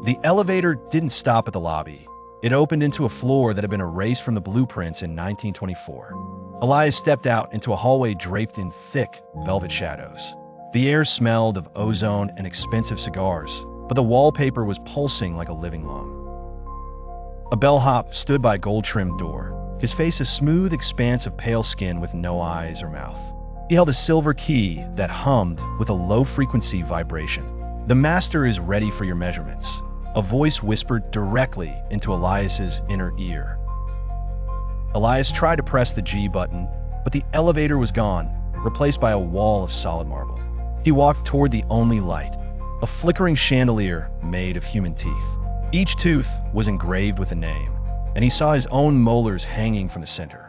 The elevator didn't stop at the lobby. It opened into a floor that had been erased from the blueprints in 1924. Elias stepped out into a hallway draped in thick, velvet shadows. The air smelled of ozone and expensive cigars, but the wallpaper was pulsing like a living lung. A bellhop stood by a gold-trimmed door, his face a smooth expanse of pale skin with no eyes or mouth. He held a silver key that hummed with a low-frequency vibration. "The master is ready for your measurements," a voice whispered directly into Elias's inner ear. Elias tried to press the G button, but the elevator was gone, replaced by a wall of solid marble. He walked toward the only light, a flickering chandelier made of human teeth. Each tooth was engraved with a name, and he saw his own molars hanging from the center.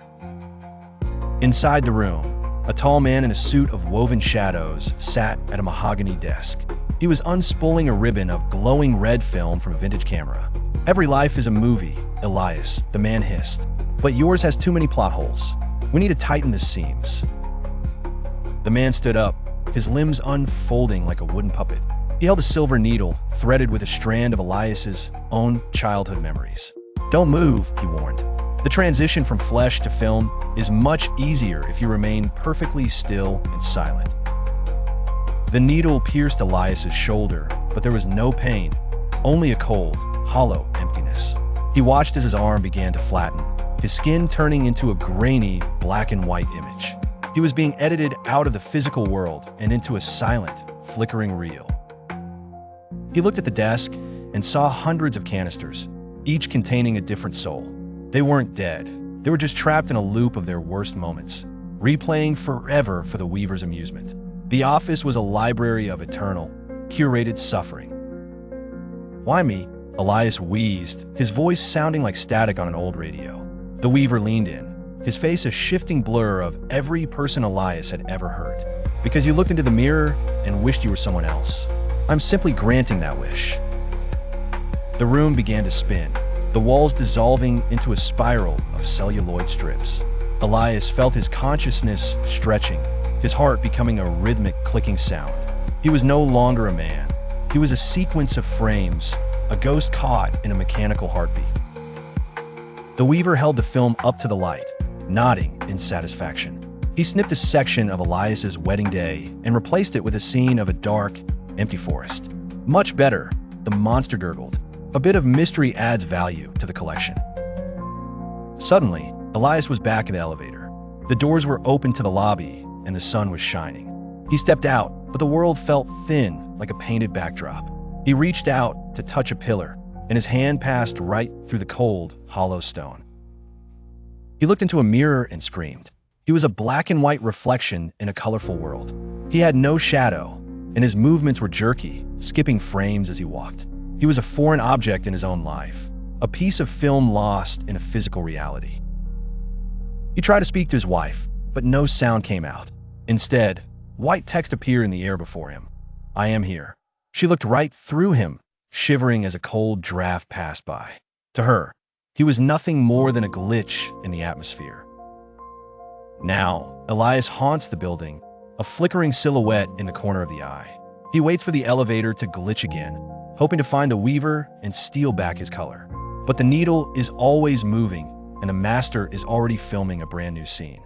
Inside the room, a tall man in a suit of woven shadows sat at a mahogany desk. He was unspooling a ribbon of glowing red film from a vintage camera. "Every life is a movie, Elias," the man hissed. "But yours has too many plot holes. We need to tighten the seams." The man stood up, his limbs unfolding like a wooden puppet. He held a silver needle, threaded with a strand of Elias's own childhood memories. "Don't move," he warned. "The transition from flesh to film is much easier if you remain perfectly still and silent." The needle pierced Elias's shoulder, but there was no pain, only a cold, hollow emptiness. He watched as his arm began to flatten, his skin turning into a grainy, black and white image. He was being edited out of the physical world and into a silent, flickering reel. He looked at the desk and saw hundreds of canisters, each containing a different soul. They weren't dead. They were just trapped in a loop of their worst moments, replaying forever for the Weaver's amusement. The office was a library of eternal, curated suffering. "Why me?" Elias wheezed, his voice sounding like static on an old radio. The Weaver leaned in, his face a shifting blur of every person Elias had ever hurt. "Because you looked into the mirror and wished you were someone else. I'm simply granting that wish." The room began to spin, the walls dissolving into a spiral of celluloid strips. Elias felt his consciousness stretching, his heart becoming a rhythmic clicking sound. He was no longer a man. He was a sequence of frames, a ghost caught in a mechanical heartbeat. The Weaver held the film up to the light, nodding in satisfaction. He snipped a section of Elias's wedding day and replaced it with a scene of a dark, empty forest. "Much better," the monster gurgled. "A bit of mystery adds value to the collection." Suddenly, Elias was back in the elevator. The doors were open to the lobby, and the sun was shining. He stepped out, but the world felt thin, like a painted backdrop. He reached out to touch a pillar, and his hand passed right through the cold, hollow stone. He looked into a mirror and screamed. He was a black and white reflection in a colorful world. He had no shadow, and his movements were jerky, skipping frames as he walked. He was a foreign object in his own life, a piece of film lost in a physical reality. He tried to speak to his wife, but no sound came out. Instead, white text appeared in the air before him. "I am here." She looked right through him, shivering as a cold draft passed by. To her, he was nothing more than a glitch in the atmosphere. Now, Elias haunts the building, a flickering silhouette in the corner of the eye. He waits for the elevator to glitch again, hoping to find the Weaver and steal back his color. But the needle is always moving, and the master is already filming a brand new scene.